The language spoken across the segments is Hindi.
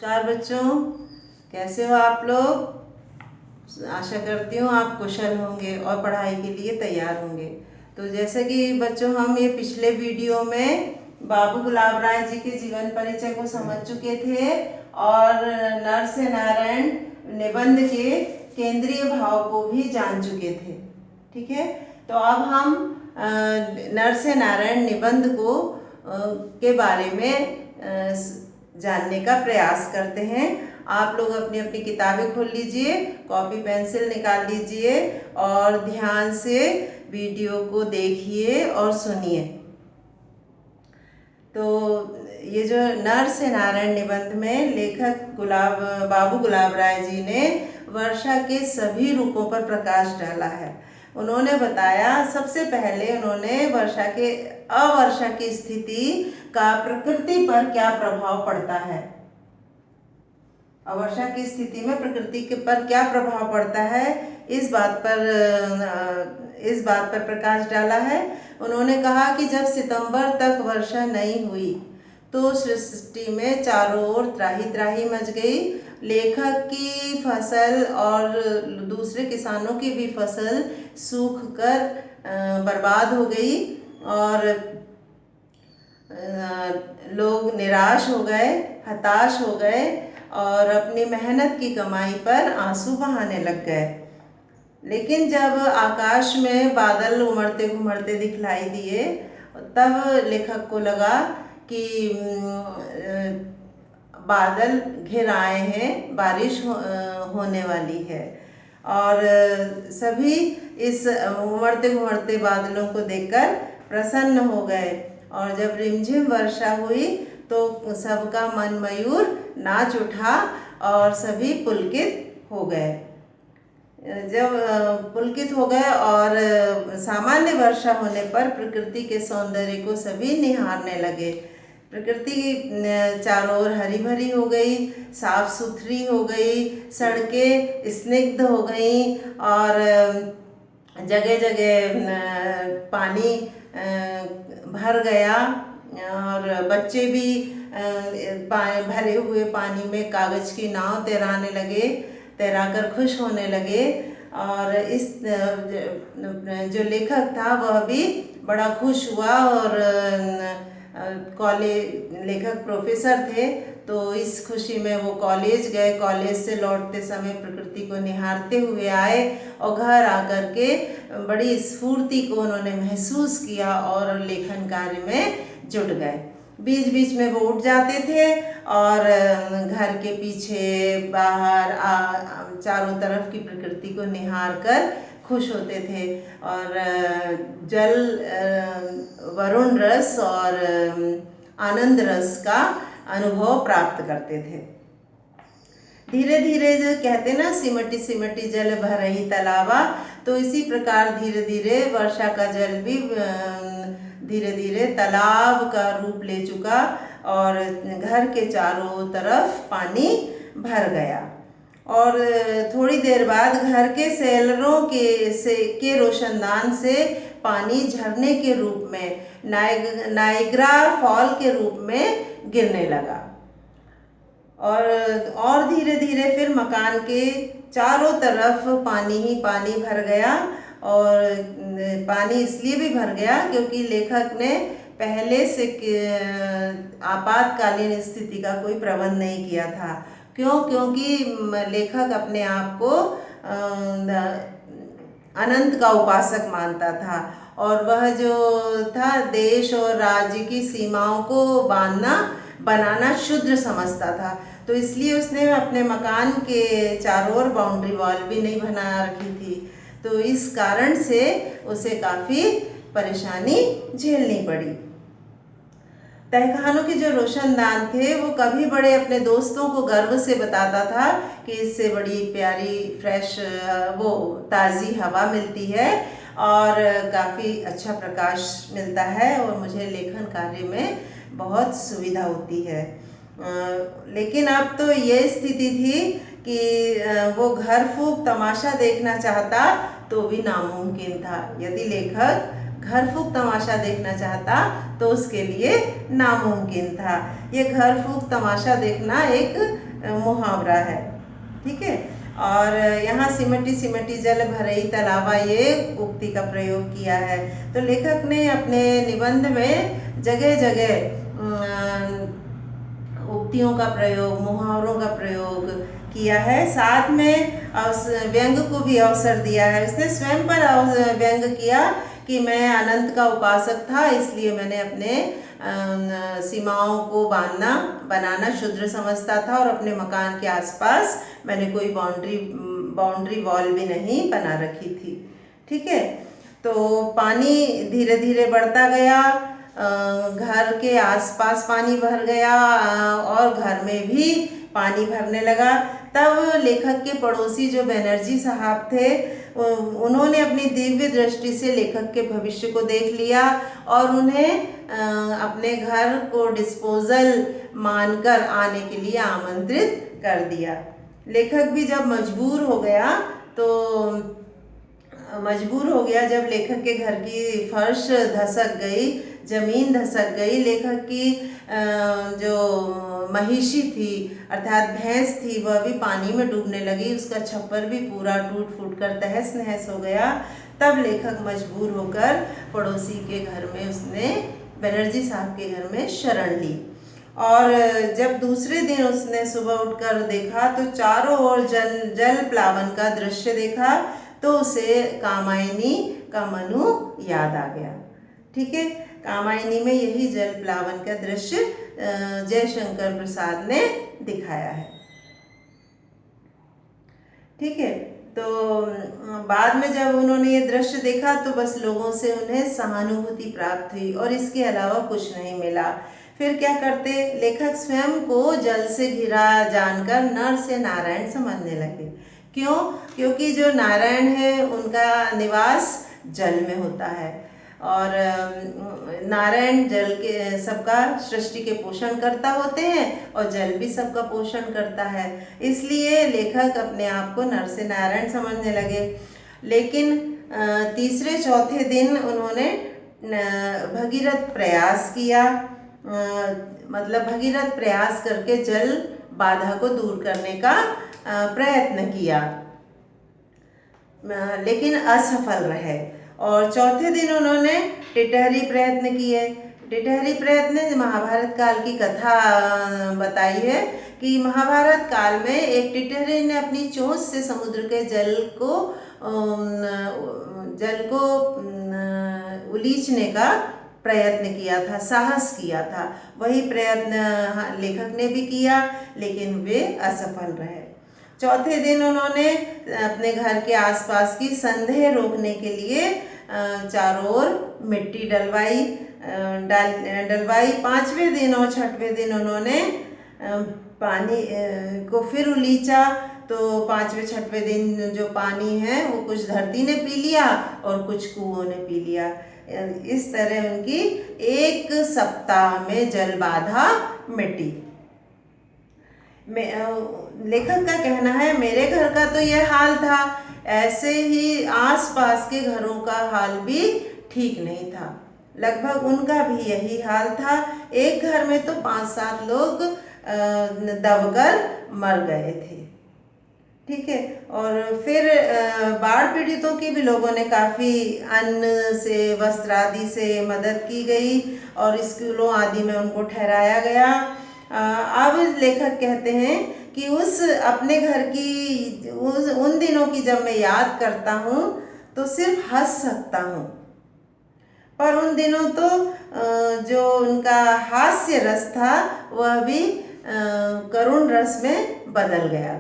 नमस्कार बच्चों, कैसे हो आप लोग। आशा करती हूँ आप कुशल होंगे और पढ़ाई के लिए तैयार होंगे। तो जैसे कि बच्चों हम ये पिछले वीडियो में बाबू गुलाब राय जी के जीवन परिचय को समझ चुके थे और नर से नारायण निबंध के केंद्रीय भाव को भी जान चुके थे। ठीक है, तो अब हम नर से नारायण निबंध को के बारे में जानने का प्रयास करते हैं। आप लोग अपनी अपनी किताबें खोल लीजिए, कॉपी पेंसिल निकाल लीजिए और ध्यान से वीडियो को देखिए और सुनिए। तो ये जो नर से नारायण निबंध में लेखक बाबू गुलाब राय जी ने वर्षा के सभी रूपों पर प्रकाश डाला है। उन्होंने बताया, सबसे पहले उन्होंने अवर्षा की स्थिति का प्रकृति पर क्या प्रभाव पड़ता है। अवर्षा की स्थिति में प्रकृति के पर क्या प्रभाव पड़ता है, इस बात पर प्रकाश डाला है। उन्होंने कहा कि जब सितंबर तक वर्षा नहीं हुई तो सृष्टि में चारों ओर त्राही त्राही मच गई। लेखक की फसल और दूसरे किसानों की भी फसल सूख कर बर्बाद हो गई और लोग निराश हो गए, हताश हो गए और अपनी मेहनत की कमाई पर आंसू बहाने लग गए। लेकिन जब आकाश में बादल उमड़ते घुमड़ते दिखलाई दिए तब लेखक को लगा कि बादल घिर आए हैं, बारिश होने वाली है। और सभी इस उमड़ते घुमड़ते बादलों को देखकर प्रसन्न हो गए और जब रिमझिम वर्षा हुई तो सबका मन मयूर नाच उठा और सभी पुलकित हो गए। जब पुलकित हो गए और सामान्य वर्षा होने पर प्रकृति के सौंदर्य को सभी निहारने लगे। प्रकृति चारों ओर हरी भरी हो गई, साफ सुथरी हो गई, सड़कें स्निग्ध हो गई और जगह जगह पानी भर गया और बच्चे भी भरे हुए पानी में कागज की नाव तैराने लगे, तैराकर खुश होने लगे। और इस जो लेखक था वह भी बड़ा खुश हुआ और लेखक प्रोफेसर थे तो इस खुशी में वो कॉलेज गए। कॉलेज से लौटते समय प्रकृति को निहारते हुए आए और घर आकर के बड़ी स्फूर्ति को उन्होंने महसूस किया और लेखन कार्य में जुट गए। बीच बीच में वो उठ जाते थे और घर के पीछे बाहर चारों तरफ की प्रकृति को निहार कर खुश होते थे और जल, वरुण रस और आनंद रस का अनुभव प्राप्त करते थे। धीरे धीरे जो कहते ना, सिमटी सिमटी जल भर रही तालाबा, तो इसी प्रकार धीरे धीरे वर्षा का जल भी धीरे धीरे तालाब का रूप ले चुका और घर के चारों तरफ पानी भर गया। और थोड़ी देर बाद घर के सेलरों के रोशनदान से पानी झरने के रूप में, नायग्रा फॉल के रूप में गिरने लगा। और धीरे धीरे फिर मकान के चारों तरफ पानी ही पानी भर गया। और पानी इसलिए भी भर गया क्योंकि लेखक ने पहले से आपातकालीन स्थिति का कोई प्रबंध नहीं किया था। क्योंकि लेखक अपने आप को अनंत का उपासक मानता था और वह जो था देश और राज्य की सीमाओं को बनाना शुद्र समझता था। तो इसलिए उसने अपने मकान के चारों ओर बाउंड्री वॉल भी नहीं बना रखी थी। तो इस कारण से उसे काफ़ी परेशानी झेलनी पड़ी। तहखानों के जो रोशनदान थे वो कभी बड़े अपने दोस्तों को गर्व से बताता था कि इससे बड़ी प्यारी फ्रेश ताज़ी हवा मिलती है और काफ़ी अच्छा प्रकाश मिलता है और मुझे लेखन कार्य में बहुत सुविधा होती है। लेकिन अब तो ये स्थिति थी कि वो घर फूंक तमाशा देखना चाहता तो भी नामुमकिन था। यदि लेखक घर फूंक तमाशा देखना चाहता तो उसके लिए नामुमकिन था। ये घर फूंक तमाशा देखना एक मुहावरा है। ठीक है, और यहाँ सिमटी सिमटी जल भरई तलावा, ये उक्ति का प्रयोग किया है। तो लेखक ने अपने निबंध में जगह जगह उक्तियों का प्रयोग, मुहावरों का प्रयोग किया है। साथ में व्यंग को भी अवसर दिया है। उसने स्वयं पर व्यंग किया कि मैं अनंत का उपासक था, इसलिए मैंने अपने सीमाओं को बनाना शुद्र समझता था और अपने मकान के आसपास मैंने कोई बाउंड्री वॉल भी नहीं बना रखी थी। ठीक है, तो पानी धीरे धीरे बढ़ता गया, घर के आसपास पानी भर गया और घर में भी पानी भरने लगा। तब लेखक के पड़ोसी जो बनर्जी साहब थे, उन्होंने अपनी दिव्य दृष्टि से लेखक के भविष्य को देख लिया और उन्हें अपने घर को डिस्पोजल मानकर आने के लिए आमंत्रित कर दिया। लेखक भी जब मजबूर हो गया, जब लेखक के घर की फर्श धसक गई, जमीन धसक गई, लेखक की जो महिषी थी अर्थात भैंस थी, वह भी पानी में डूबने लगी, उसका छप्पर भी पूरा टूट फूट कर तहस नहस हो गया। तब लेखक मजबूर होकर पड़ोसी के घर में, उसने बनर्जी साहब के घर में शरण ली। और जब दूसरे दिन उसने सुबह उठकर देखा तो चारों ओर जल प्लावन का दृश्य देखा, तो उसे कामायनी का मनु याद आ गया। ठीक है, कामायनी में यही जल प्लावन का दृश्य जयशंकर प्रसाद ने दिखाया है। ठीक है, तो बाद में जब उन्होंने ये दृश्य देखा तो बस लोगों से उन्हें सहानुभूति प्राप्त हुई और इसके अलावा कुछ नहीं मिला। फिर क्या करते, लेखक स्वयं को जल से घिरा जानकर नर से नारायण समझने लगे। क्यों? क्योंकि जो नारायण है उनका निवास जल में होता है और नारायण जल के सबका सृष्टि के पोषण करता होते हैं और जल भी सबका पोषण करता है। इसलिए लेखक अपने आप को नर से नारायण समझने लगे। लेकिन तीसरे चौथे दिन उन्होंने भगीरथ प्रयास किया, मतलब भगीरथ प्रयास करके जल बाधा को दूर करने का प्रयत्न किया, लेकिन असफल रहे। और चौथे दिन उन्होंने टिटहरी प्रयत्न किए। टिटहरी प्रयत्न महाभारत काल की कथा बताई है कि महाभारत काल में एक टिटहरी ने अपनी चोंच से समुद्र के जल को उलीचने का प्रयत्न किया था, साहस किया था। वही प्रयत्न लेखक ने भी किया, लेकिन वे असफल रहे। चौथे दिन उन्होंने अपने घर के आसपास की संदेह रोकने के लिए चारों ओर मिट्टी डलवाई। पांचवें दिन और छठवें दिन उन्होंने पानी को फिर उलीचा। तो पांचवें छठवें दिन जो पानी है वो कुछ धरती ने पी लिया और कुछ कुओं ने पी लिया। इस तरह उनकी एक सप्ताह में जल बाधा मिटी। लेखक का कहना है, मेरे घर का तो यह हाल था, ऐसे ही आसपास के घरों का हाल भी ठीक नहीं था। लगभग उनका भी यही हाल था। एक घर में तो 5-7 लोग दबकर मर गए थे। ठीक है, और फिर बाढ़ पीड़ितों की भी लोगों ने काफ़ी अन्न से, वस्त्र आदि से मदद की गई और स्कूलों आदि में उनको ठहराया गया। अब लेखक कहते हैं कि अपने घर की उन दिनों की जब मैं याद करता हूँ तो सिर्फ हंस सकता हूँ, पर उन दिनों तो जो उनका हास्य रस था वह भी करुण रस में बदल गया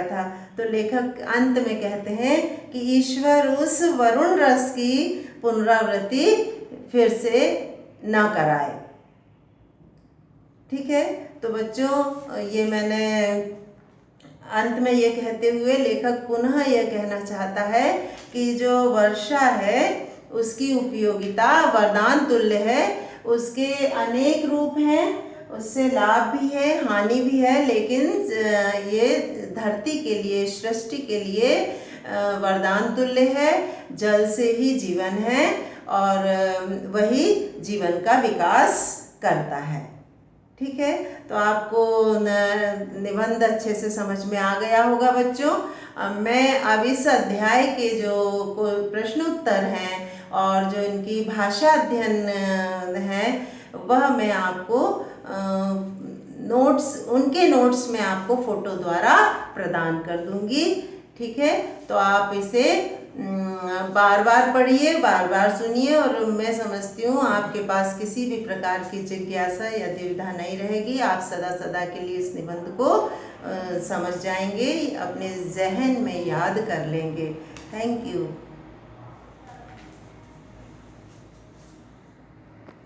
था। तो लेखक अंत में कहते हैं कि ईश्वर उस वरुण रस की पुनरावृत्ति फिर से न कराए। ठीक है, तो बच्चों, ये मैंने अंत में ये कहते हुए लेखक पुनः यह कहना चाहता है कि जो वर्षा है उसकी उपयोगिता वरदान तुल्य है। उसके अनेक रूप हैं, उससे लाभ भी है, हानि भी है, लेकिन ये धरती के लिए, सृष्टि के लिए वरदान तुल्य है। जल से ही जीवन है और वही जीवन का विकास करता है। ठीक है, तो आपको निबंध अच्छे से समझ में आ गया होगा बच्चों। मैं अब इस अध्याय के जो प्रश्न उत्तर हैं और जो इनकी भाषा अध्ययन है वह मैं आपको उनके नोट्स में आपको फोटो द्वारा प्रदान कर दूंगी। ठीक है, तो आप इसे बार बार पढ़िए, बार बार सुनिए, और मैं समझती हूँ आपके पास किसी भी प्रकार की जिज्ञासा या दुविधा नहीं रहेगी। आप सदा सदा के लिए इस निबंध को समझ जाएंगे, अपने जहन में याद कर लेंगे। Thank you.